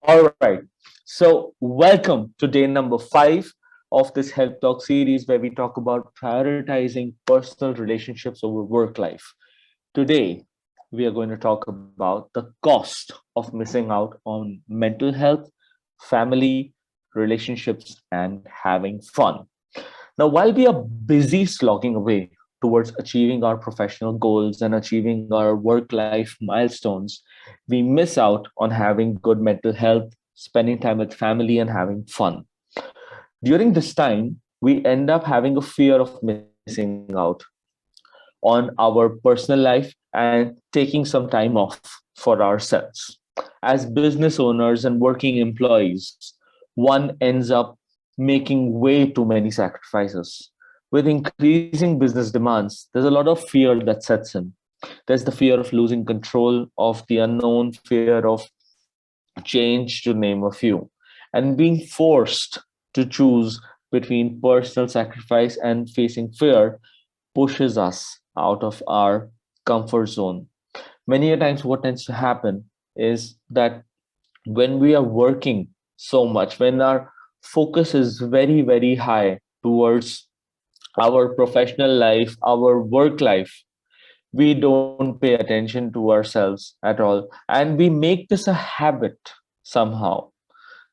All right. So, welcome to day number 5 of this Help Talk series where we talk about prioritizing personal relationships over work life. Today, we are going to talk about the cost of missing out on mental health, family, relationships, and having fun. Now, while we are busy slogging away towards achieving our professional goals and achieving our work life milestones, we miss out on having good mental health, spending time with family, and having fun. During this time, we end up having a fear of missing out on our personal life and taking some time off for ourselves. As business owners and working employees, one ends up making way too many sacrifices. With increasing business demands, there's a lot of fear that sets in. There's the fear of losing control, of the unknown, fear of change, to name a few, and being forced to choose between personal sacrifice and facing fear pushes us out of our comfort zone. Many a times, what tends to happen is that when we are working so much, when our focus is very, very high towards our professional life, our work life, we don't pay attention to ourselves at all. And we make this a habit somehow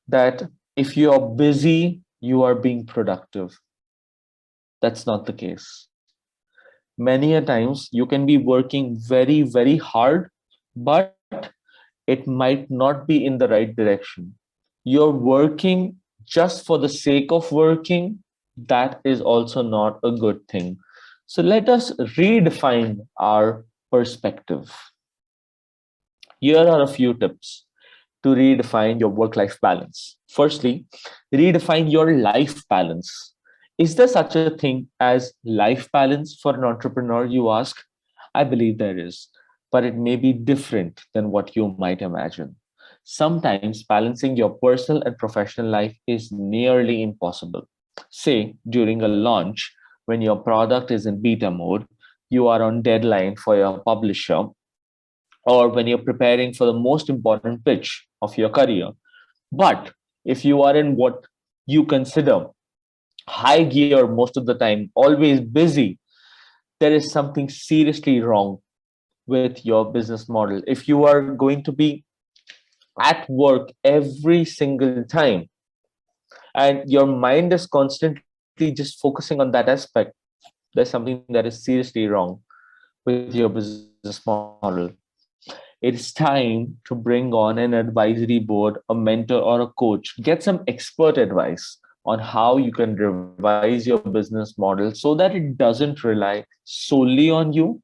that if you are busy, you are being productive. That's not the case. Many a times you can be working very, very hard, but it might not be in the right direction. You're working just for the sake of working. That is also not a good thing. So let us redefine our perspective. Here are a few tips to redefine your work life balance. Firstly, redefine your life balance. Is there such a thing as life balance for an entrepreneur, you ask? I believe there is, but it may be different than what you might imagine. Sometimes balancing your personal and professional life is nearly impossible. Say, during a launch, when your product is in beta mode, you are on deadline for your publisher, or when you're preparing for the most important pitch of your career. But if you are in what you consider high gear most of the time, always busy, there is something seriously wrong with your business model. If you are going to be at work every single time and your mind is constantly just focusing on that aspect, there's something that is seriously wrong with your business model. It's time to bring on an advisory board, a mentor, or a coach. Get some expert advice on how you can revise your business model so that it doesn't rely solely on you.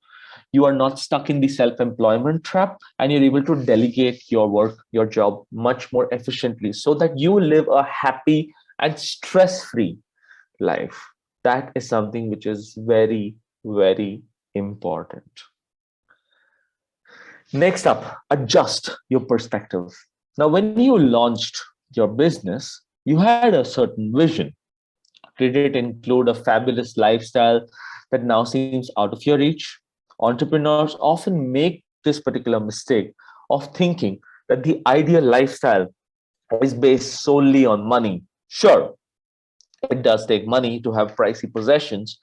You are not stuck in the self-employment trap, and you're able to delegate your work, your job much more efficiently so that you live a happy and stress-free life. That is something which is very, very important. Next up, adjust your perspective. Now, when you launched your business, you had a certain vision. Did it include a fabulous lifestyle that now seems out of your reach? Entrepreneurs often make this particular mistake of thinking that the ideal lifestyle is based solely on money. Sure, it does take money to have pricey possessions,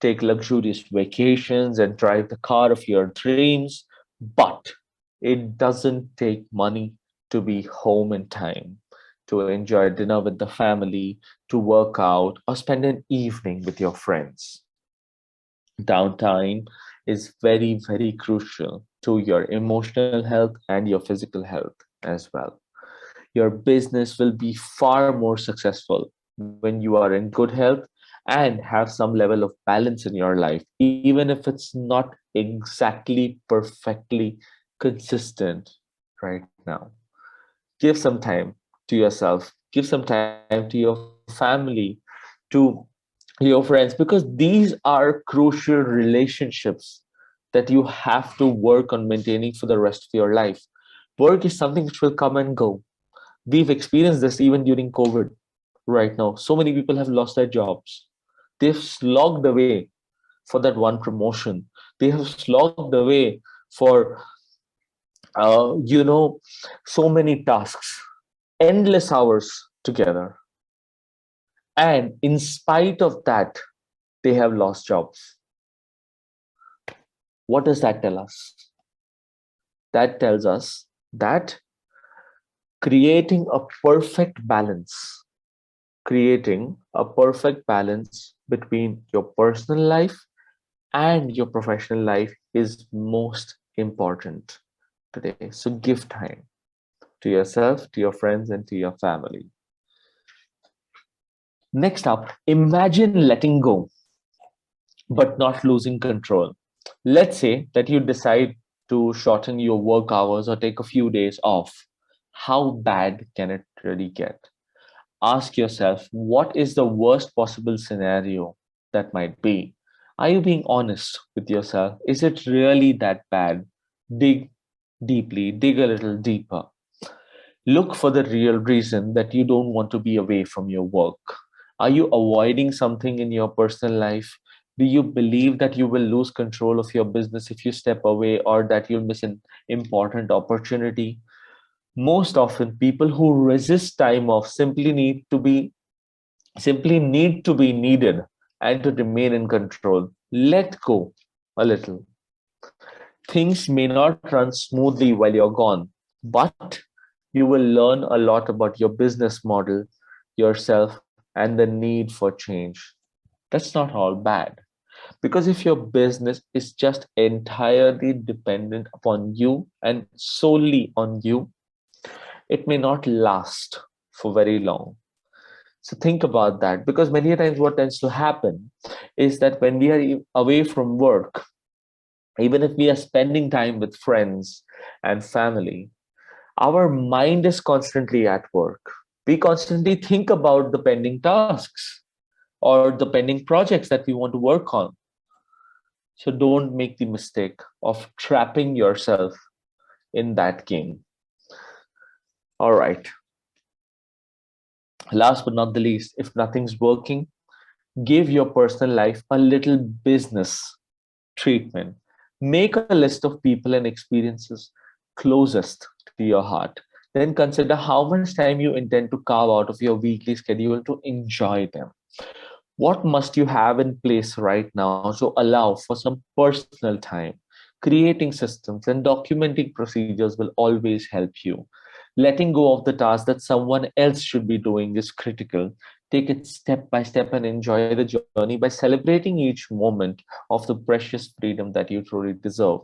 take luxurious vacations, and drive the car of your dreams, but it doesn't take money to be home in time, to enjoy dinner with the family, to work out, or spend an evening with your friends. Downtime is very, very crucial to your emotional health and your physical health as well. Your business will be far more successful when you are in good health and have some level of balance in your life, even if it's not exactly perfectly consistent right now. Give some time to yourself, give some time to your family, to your friends, because these are crucial relationships that you have to work on maintaining for the rest of your life. Work is something which will come and go. We've experienced this even during COVID right now. So many people have lost their jobs. They've slogged away for that one promotion. They have slogged away for, uh, you know, so many tasks. endless hours together. And in spite of that, they have lost jobs. What does that tell us? That tells us that creating a perfect balance, creating a perfect balance between your personal life and your professional life is most important today. So give time to yourself, to your friends, and to your family. Next up, imagine letting go but not losing control. Let's say that you decide to shorten your work hours or take a few days off. How bad can it really get? Ask yourself, what is the worst possible scenario that might be? Are you being honest with yourself? Is it really that bad? Dig deeply, dig a little deeper. Look for the real reason that you don't want to be away from your work. Are you avoiding something in your personal life? Do you believe that you will lose control of your business if you step away, or that you'll miss an important opportunity? Most often, people who resist time off simply need to be needed and to remain in control. Let go a little. Things may not run smoothly while you're gone, but you will learn a lot about your business model, yourself, and the need for change. That's not all bad. Because if your business is just entirely dependent upon you and solely on you, it may not last for very long. So think about that, because many times what tends to happen is that when we are away from work, even if we are spending time with friends and family, our mind is constantly at work. We constantly think about the pending tasks or the pending projects that we want to work on. So don't make the mistake of trapping yourself in that game. All right. Last but not the least, if nothing's working, give your personal life a little business treatment. Make a list of people and experiences closest to your heart. Then consider how much time you intend to carve out of your weekly schedule to enjoy them. What must you have in place right now to allow for some personal time? Creating systems and documenting procedures will always help you. Letting go of the task that someone else should be doing is critical. Take it step by step and enjoy the journey by celebrating each moment of the precious freedom that you truly deserve.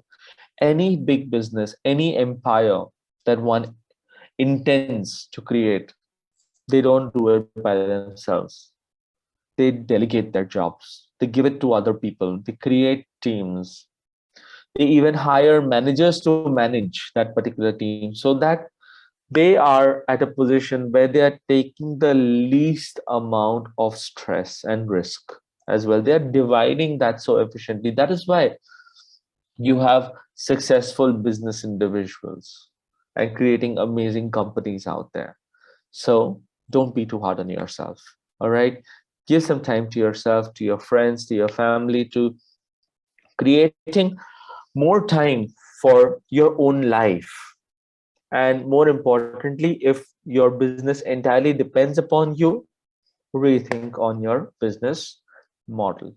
Any big business, any empire that one intends to create, they don't do it by themselves. They delegate their jobs, they give it to other people, they create teams, they even hire managers to manage that particular team so that they are at a position where they are taking the least amount of stress and risk as well. They are dividing that so efficiently. That is why you have successful business individuals and creating amazing companies out there. So don't be too hard on yourself. All right. Give some time to yourself, to your friends, to your family, to creating more time for your own life. And more importantly, if your business entirely depends upon you, rethink on your business model.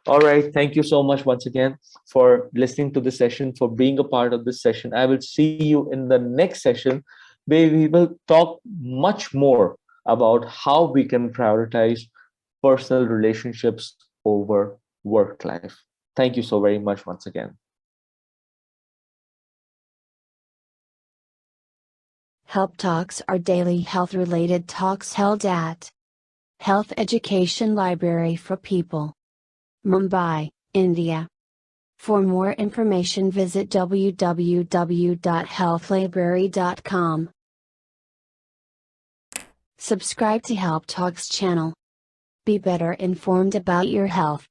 All right. Thank you so much once again for listening to this session, for being a part of this session. I will see you in the next session where we will talk much more about how we can prioritize personal relationships over work life. Thank you so very much once again. Help Talks are daily health related talks held at Health Education Library for People, Mumbai, India. For more information, visit www.healthlibrary.com. Subscribe to Help Talks channel. Be better informed about your health.